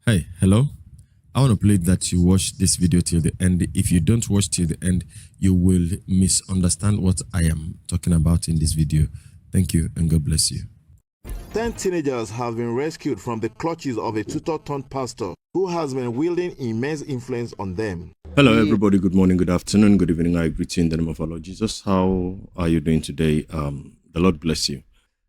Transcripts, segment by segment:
Hey, hello. I want to plead that you watch this video till the end. If you don't watch till the end, you will misunderstand what I am talking about in this video. Thank you and God bless you. 10 teenagers have been rescued from the clutches of a tutor turned pastor who has been wielding immense influence on them. Hello, everybody. Good morning, good afternoon, good evening. I greet you in the name of our Lord Jesus. How are you doing today? The Lord bless you.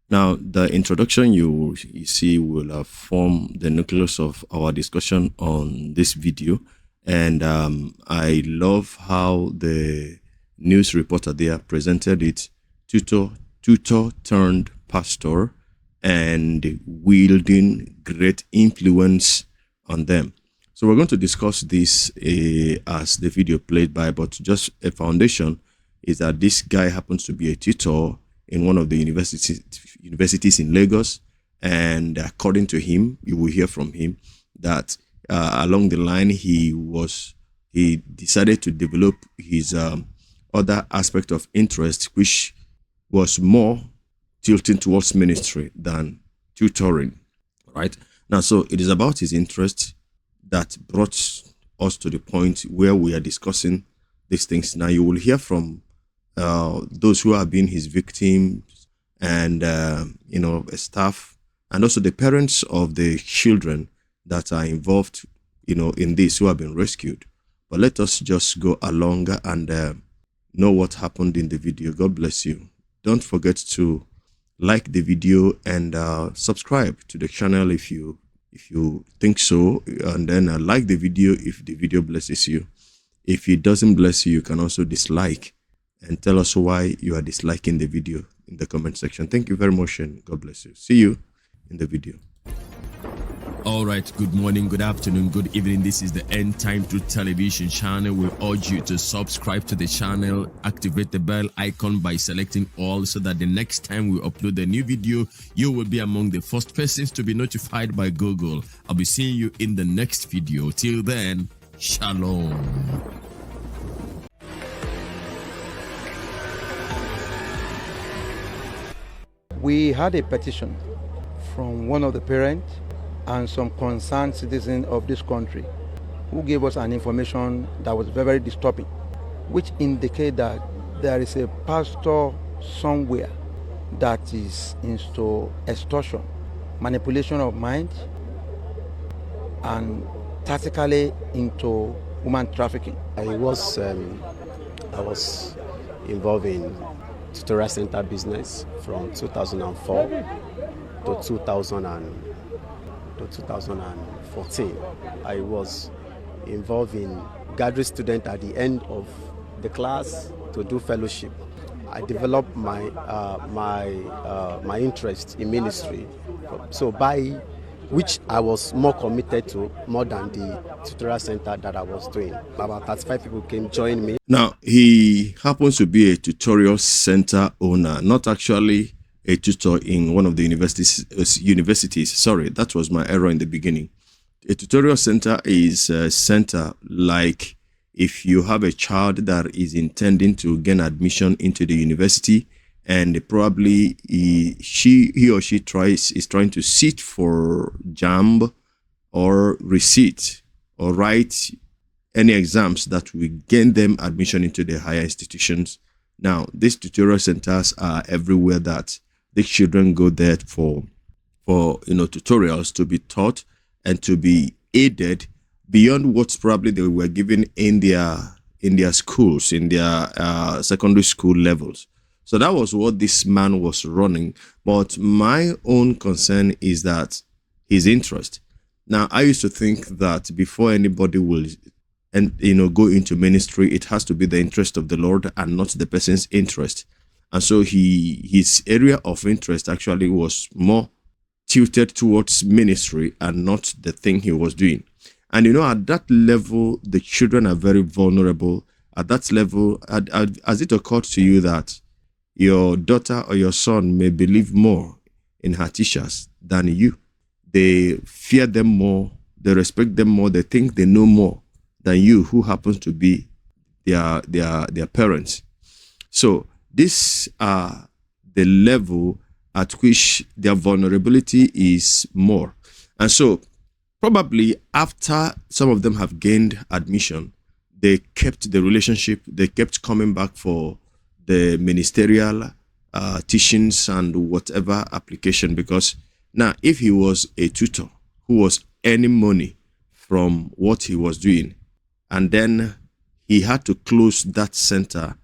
Now, the introduction you see will form the nucleus of our discussion on this video. And I love how the news reporter there presented it, tutor turned pastor and wielding great influence on them. So we're going to discuss this as the video played by, but just a foundation is that this guy happens to be a tutor in one of the universities in Lagos, and according to him, you will hear from him that along the line he decided to develop his other aspect of interest, which was more tilting towards ministry than tutoring. Right now, so it is about his interest that brought us to the point where we are discussing these things. Now you will hear from those who have been his victims and staff, and also the parents of the children that are involved in this, who have been rescued. But let us just go along and know what happened in the video. God bless you. Don't forget to like the video and subscribe to the channel if you think so, and then like the video if the video blesses you. If it doesn't bless you, you can also dislike and tell us why you are disliking the video in the comment section. Thank you very much and God bless you. See you in the video. All right, good morning, good afternoon, good evening. This is the End Time Truth Television channel. We urge you to subscribe to the channel, activate the bell icon by selecting all, so that the next time we upload a new video, you will be among the first persons to be notified by Google. I'll be seeing you in the next video. Till then, shalom. We had a petition from one of the parents and some concerned citizens of this country who gave us an information that was very, very disturbing, which indicate that there is a pastor somewhere that is into extortion, manipulation of mind, and tactically into human trafficking. I was involved in tutorial center business from 2004 to 2014. I was involved in gathering students at the end of the class to do fellowship. I developed my interest in ministry, so by which I was more committed to more than the tutorial center that I was doing. About 35 people came join me. Now, he happens to be a tutorial center owner, not actually a tutor in one of the universities. Sorry, that was my error in the beginning. A tutorial center is a center like if you have a child that is intending to gain admission into the university, and probably he or she is trying to sit for JAMB or receipt or write any exams that will gain them admission into the higher institutions. Now, these tutorial centers are everywhere that the children go there for tutorials to be taught and to be aided beyond what probably they were given in their schools, in their secondary school levels. So that was what this man was running. But my own concern is that his interest. Now, I used to think that before anybody will go into ministry, it has to be the interest of the Lord and not the person's interest. And so his area of interest actually was more tilted towards ministry and not the thing he was doing. And at that level, the children are very vulnerable. At that level, has it occurred to you that your daughter or your son may believe more in her teachers than you? They fear them more, they respect them more, they think they know more than you, who happens to be their parents. So these are the level at which their vulnerability is more. And so probably after some of them have gained admission, they kept the relationship, they kept coming back for the ministerial teachings and whatever application, because now if he was a tutor who was earning money from what he was doing, and then he had to close that center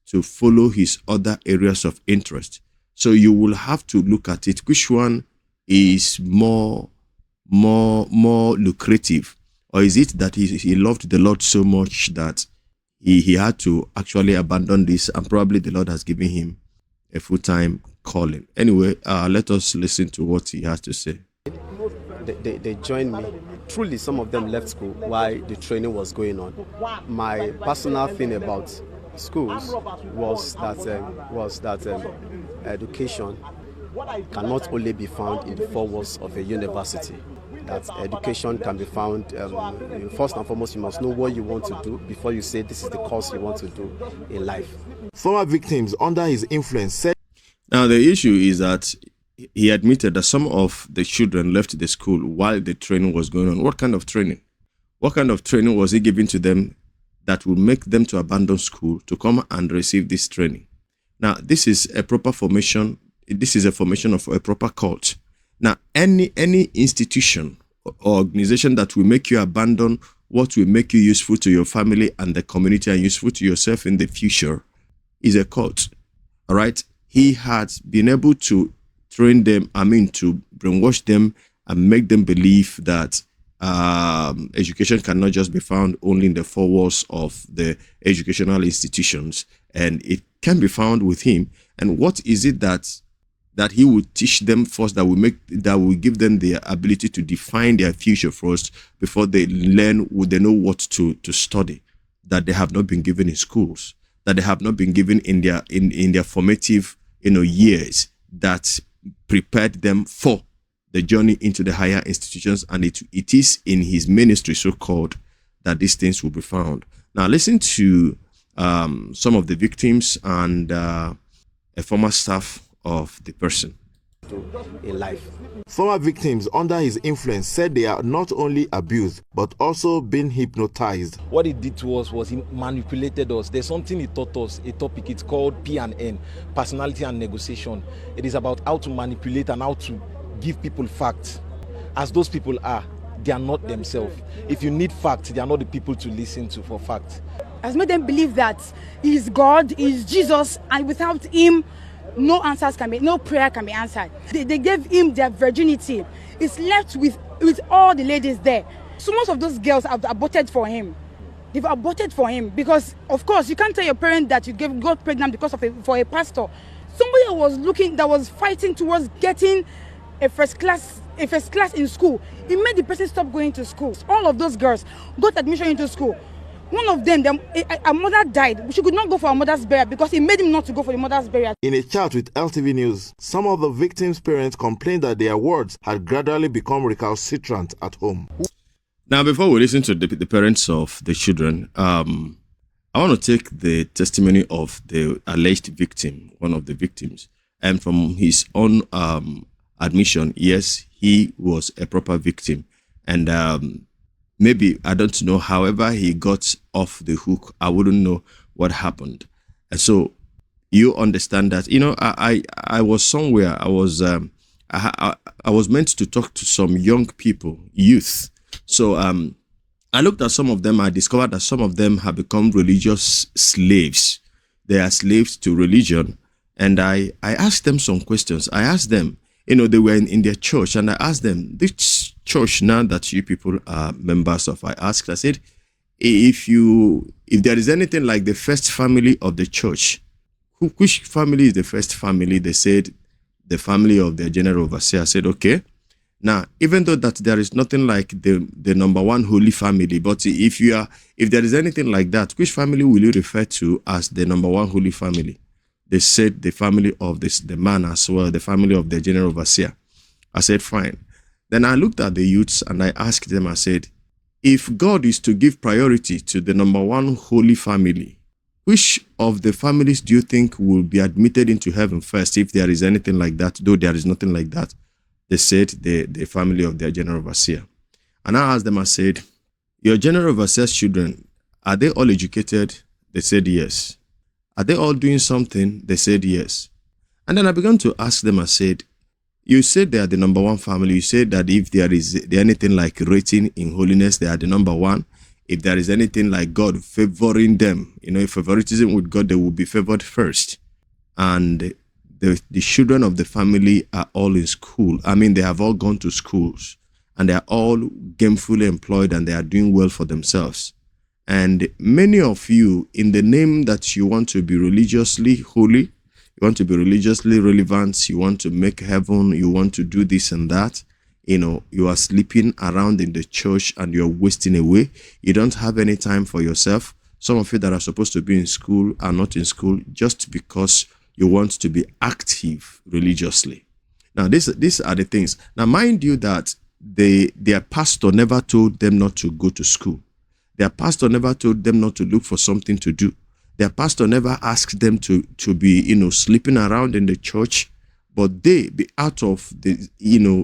to follow his other areas of interest. So you will have to look at it, which one is more lucrative, or is it that he loved the Lord so much that he had to actually abandon this, and probably the Lord has given him a full-time calling. Anyway, let us listen to what he has to say. They joined me. Truly, some of them left school while the training was going on. My personal thing about schools was that education cannot only be found in the four walls of a university. That education can be found, first and foremost, you must know what you want to do before you say this is the course you want to do in life. Former victims under his influence said, now the issue is that he admitted that some of the children left the school while the training was going on. What kind of training? What kind of training was he giving to them that would make them to abandon school to come and receive this training? Now, this is a proper formation. This is a formation of a proper cult. Now, any institution or organization that will make you abandon what will make you useful to your family and the community and useful to yourself in the future is a cult. All right? He had been able to train them, to brainwash them and make them believe that education cannot just be found only in the four walls of the educational institutions, and it can be found with him. And what is it that he would teach them first that will give them the ability to define their future first before they learn, would they know what to study, that they have not been given in schools, that they have not been given in their formative years, that prepared them for the journey into the higher institutions. And it is in his ministry, so-called, that these things will be found. Now listen to some of the victims and a former staff of the person. In life. Former victims under his influence said they are not only abused but also being hypnotized. What he did to us was he manipulated us. There's something he taught us, a topic, it's called P&N, personality and negotiation. It is about how to manipulate and how to give people facts. As those people are, they are not themselves. If you need facts, they are not the people to listen to for facts. Has made them believe that he is God, he is Jesus, and without him, no prayer can be answered. They gave him their virginity. It's left with all the ladies there. So most of those girls have aborted for him. They've aborted for him because, of course, you can't tell your parent that you got pregnant because of for a pastor. Somebody that was fighting towards getting a first class in school. It made the person stop going to school. All of those girls got admission into school. One of them, a mother died. She could not go for her mother's burial because he made him not to go for the mother's burial. In a chat with LTV News, some of the victims' parents complained that their words had gradually become recalcitrant at home. Now, before we listen to the parents of the children, I want to take the testimony of the alleged victim, one of the victims, and from his own admission, yes, he was a proper victim. And maybe, I don't know, however he got off the hook, I wouldn't know what happened. And so you understand that, I was somewhere, I was meant to talk to some young people, youth. So I looked at some of them, I discovered that some of them have become religious slaves. They are slaves to religion. And I asked them some questions. I asked them, they were in their church, and I asked them, this church now that you people are members of, I said, if there is anything like the first family of the church, which family is the first family? They said the family of their general overseer. I said, okay. Now, even though that there is nothing like the number one holy family, but if there is anything like that, which family will you refer to as the number one holy family? They said the family of the man as well, the family of the general overseer. I said, fine. Then I looked at the youths and I asked them, I said, if God is to give priority to the number one holy family, which of the families do you think will be admitted into heaven first, if there is anything like that, though there is nothing like that? They said the family of their general overseer. And I asked them, I said, your general overseer's children, are they all educated? They said yes. Are they all doing something? They said yes. And then I began to ask them, I said, you said they are the number one family. You said that if there is anything like rating in holiness, they are the number one. If there is anything like God favoring them, if favoritism with God, they will be favored first. And the children of the family are all in school. I mean, they have all gone to schools and they are all gainfully employed and they are doing well for themselves. And many of you, in the name that you want to be religiously holy, you want to be religiously relevant, you want to make heaven, you want to do this and that, you are sleeping around in the church and you're wasting away. You don't have any time for yourself. Some of you that are supposed to be in school are not in school just because you want to be active religiously. Now, these are the things. Now, mind you that their pastor never told them not to go to school. Their pastor never told them not to look for something to do. Their pastor never asked them to be, sleeping around in the church, but they, out of the,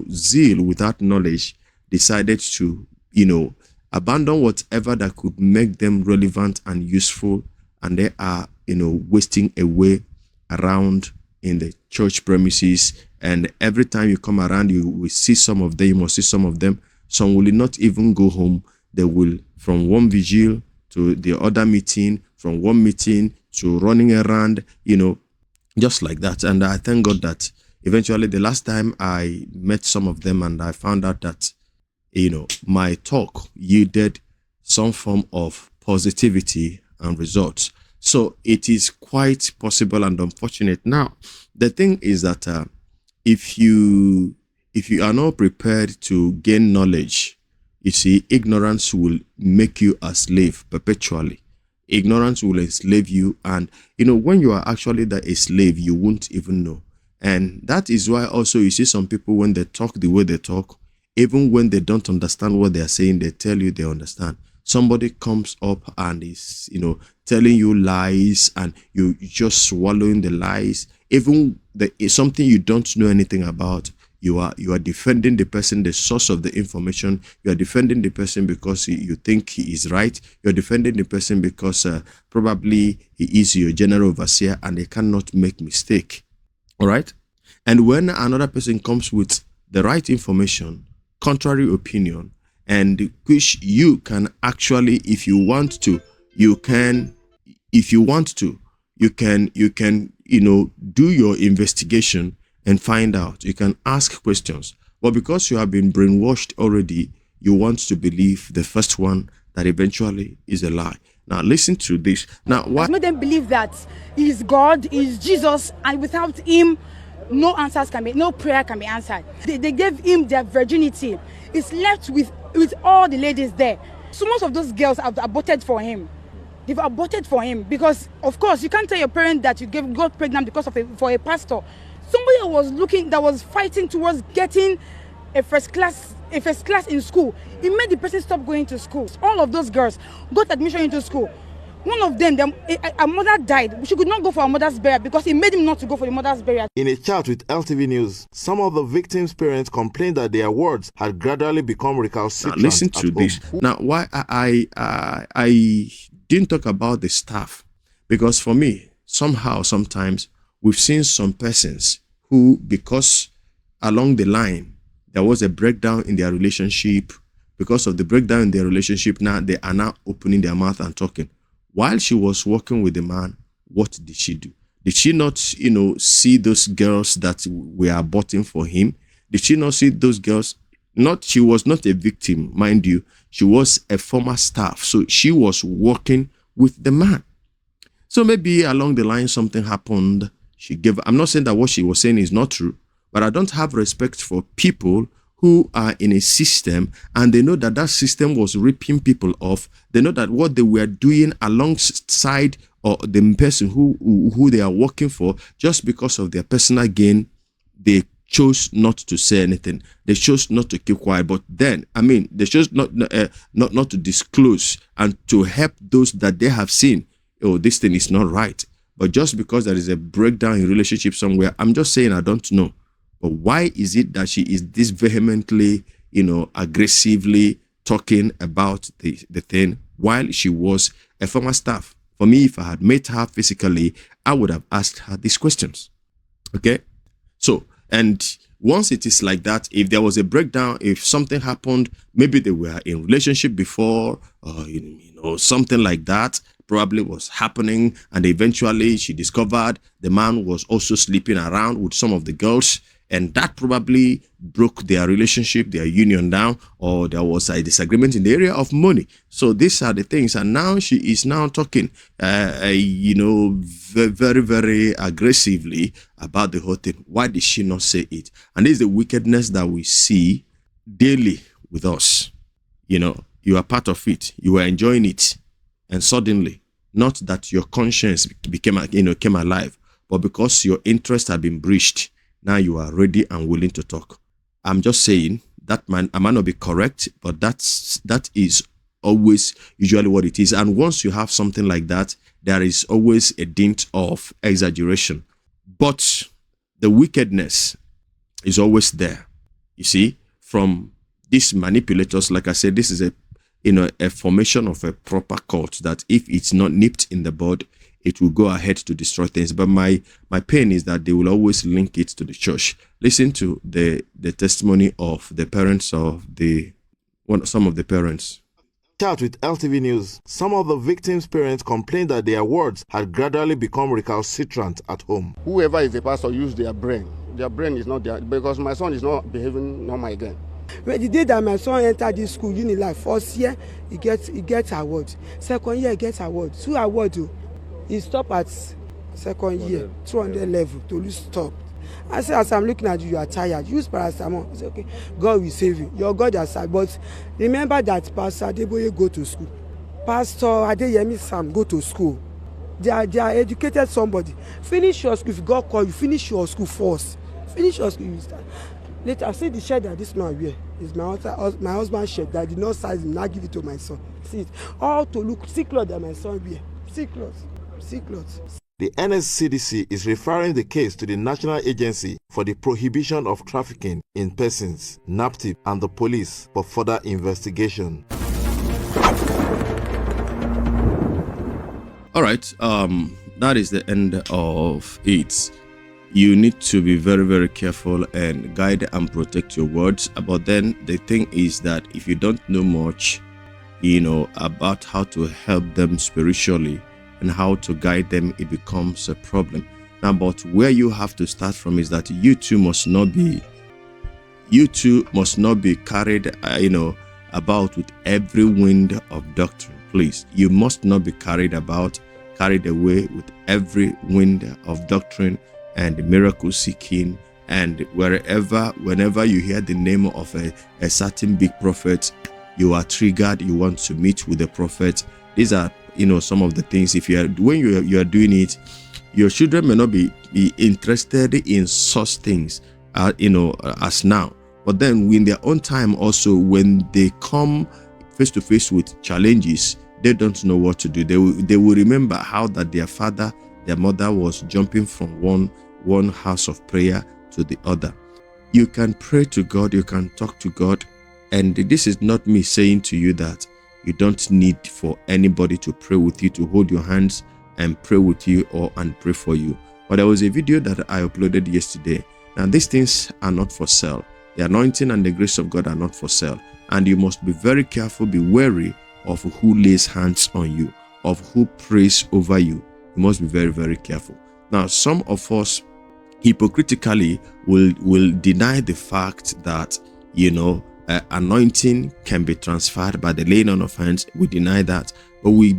zeal without knowledge, decided to, abandon whatever that could make them relevant and useful, and they are, wasting away around in the church premises. And every time you come around, you will see some of them, you must see some of them. Some will not even go home. They will, from one vigil to the other meeting, from one meeting to running around, just like that. And I thank God that eventually the last time I met some of them and I found out that, my talk yielded some form of positivity and results. So it is quite possible and unfortunate. Now, the thing is that if you are not prepared to gain knowledge, you see, ignorance will make you a slave perpetually. Ignorance will enslave you. And, when you are actually a slave, you won't even know. And that is why also you see some people, when they talk the way they talk, even when they don't understand what they are saying, they tell you they understand. Somebody comes up and is, telling you lies and you just swallowing the lies. Even something you don't know anything about. You are defending the person, the source of the information. You are defending the person because you think he is right. You are defending the person because probably he is your general overseer and they cannot make mistake. All right. And when another person comes with the right information, contrary opinion, and which you can actually, if you want to, you can do your investigation and find out. You can ask questions. But because you have been brainwashed already, you want to believe the first one that eventually is a lie. Now listen to this. Now why made them believe that he is God, he is Jesus, and without him, no prayer can be answered. They gave him their virginity. It's left with all the ladies there. So most of those girls have aborted for him. They've aborted for him because, of course, you can't tell your parent that you got pregnant for a pastor. Somebody that was fighting towards getting a first class in school. It made the person stop going to school. All of those girls got admission into school. One of them, a mother died. She could not go for her mother's burial because it made him not to go for the mother's burial. In a chat with LTV News, some of the victims' parents complained that their words had gradually become recalcitrant. Now listen to this. Now, why I didn't talk about the staff, because for me, sometimes we've seen some persons who, because along the line there was a breakdown in their relationship, because of the breakdown in their relationship, now they are now opening their mouth and talking. While she was working with the man, what did she do? Did she not, see those girls that were aborting for him? Did she not see those girls? She was not a victim, mind you. She was a former staff. So she was working with the man. So maybe along the line, something happened. I'm not saying that what she was saying is not true, but I don't have respect for people who are in a system and they know that that system was ripping people off. They know that what they were doing alongside or the person who they are working for, just because of their personal gain, they chose not to say anything. They chose not to keep quiet. But then, they chose not to disclose and to help those that they have seen. Oh, this thing is not right. But just because there is a breakdown in relationship somewhere, I'm just saying I don't know. But why is it that she is this vehemently, aggressively talking about the thing while she was a former staff. For me, if I had met her physically, I would have asked her these questions. Okay? So, and once it is like that, if there was a breakdown, if something happened, maybe they were in relationship before, or something like that probably was happening, and eventually she discovered the man was also sleeping around with some of the girls, and that probably broke their relationship, their union down, or there was a disagreement in the area of money. So these are the things, and now she is now talking, very, very aggressively about the whole thing. Why did she not say it? And this is the wickedness that we see daily with us. You are part of it. You are enjoying it, and suddenly, not that your conscience came alive, but because your interests have been breached, now you are ready and willing to talk. I'm just saying that I might not be correct, but that is always usually what it is. And once you have something like that, there is always a dint of exaggeration. But the wickedness is always there. You see, from these manipulators, like I said, this is a formation of a proper cult that if it's not nipped in the bud, it will go ahead to destroy things. But my pain is that they will always link it to the church. Listen to the testimony of the parents of some of the parents. Chat with LTV News. Some of the victims' parents complained that their wards had gradually become recalcitrant at home. Whoever is a pastor use their brain. Their brain is not there, because my son is not behaving normal again. When the day that my son entered this school, Unilife, first year he gets award. Second year he gets award. 2 awards. He stopped at second year, 200 level, to lose stop. I said, as I'm looking at you are tired. Use paracetamol. I said, okay, God will save you. Your God has saved. But remember that Pastor Adeboye go to school. Pastor Adeyemi Sam go to school. They are educated somebody. Finish your school. If God call you, finish your school first. Finish your school. Later, I see the shirt that this man wear. It's my husband's shirt that I did not size him. Now give it to my son. See it. All to look. See clothes that my son wear. See clothes. The NSCDC is referring the case to the National Agency for the Prohibition of Trafficking in Persons, NAPTIP, and the police for further investigation. All right, that is the end of it. You need to be very, very careful and guide and protect your words. But then the thing is that if you don't know much, about how to help them spiritually and how to guide them, it becomes a problem. Now, but where you have to start from is that you too must not be carried, about with every wind of doctrine. Please, you must not be carried away with every wind of doctrine and miracle seeking. And whenever you hear the name of a certain big prophet, you are triggered. You want to meet with the prophet. These are some of the things. When you are doing it, your children may not be interested in such things as now, but then in their own time also, when they come face to face with challenges, they don't know what to do. They will remember how that their mother was jumping from one house of prayer to the other. You can pray to God, you can talk to God, and this is not me saying to you that you don't need for anybody to pray with you, to hold your hands and pray with you and pray for you. But there was a video that I uploaded yesterday. Now, these things are not for sale. The anointing and the grace of God are not for sale. And you must be very careful, be wary of who lays hands on you, of who prays over you. You must be very, very careful. Now, some of us hypocritically will deny the fact that, anointing can be transferred by the laying on of hands. We deny that, but we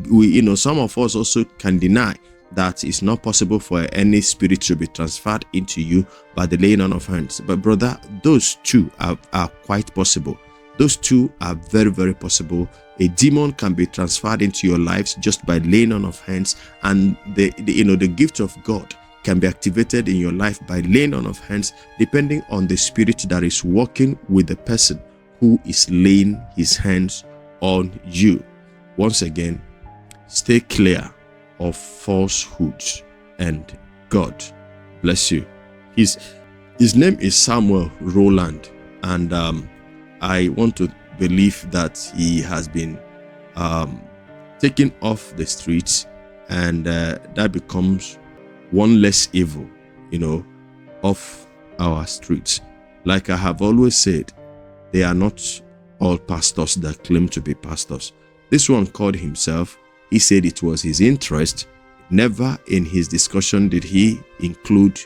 some of us also can deny that it's not possible for any spirit to be transferred into you by the laying on of hands. But brother, those two are quite possible. Those two are very, very possible. A demon can be transferred into your lives just by laying on of hands, and the gift of God can be activated in your life by laying on of hands, depending on the spirit that is working with the person who is laying his hands on you. Once again, stay clear of falsehoods, and God bless you. His name is Samuel Rowland, and I want to belief that he has been taken off the streets, and that becomes one less evil, off our streets. Like I have always said, they are not all pastors that claim to be pastors. This one called himself. He said it was his interest. Never in his discussion did he include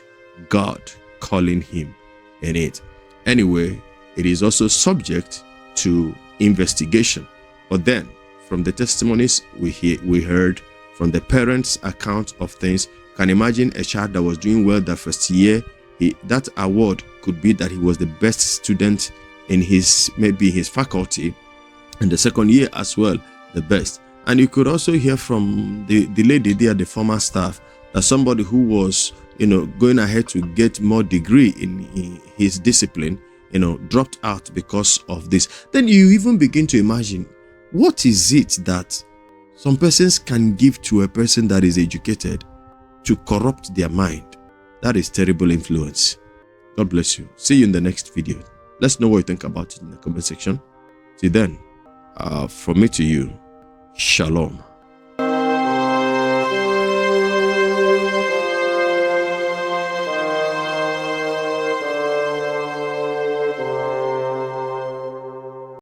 God calling him in it. Anyway, it is also subject to investigation. But then, from the testimonies we heard, from the parents' account of things, can imagine a child that was doing well that first year. That award could be that he was the best student in his faculty, and the second year as well, the best. And you could also hear from the lady there, the former staff, that somebody who was going ahead to get more degree in his discipline, dropped out because of this. Then you even begin to imagine, what is it that some persons can give to a person that is educated to corrupt their mind? That is terrible influence. God bless you. See you in the next video. Let's know what you think about it in the comment section. See then, from me to you, Shalom.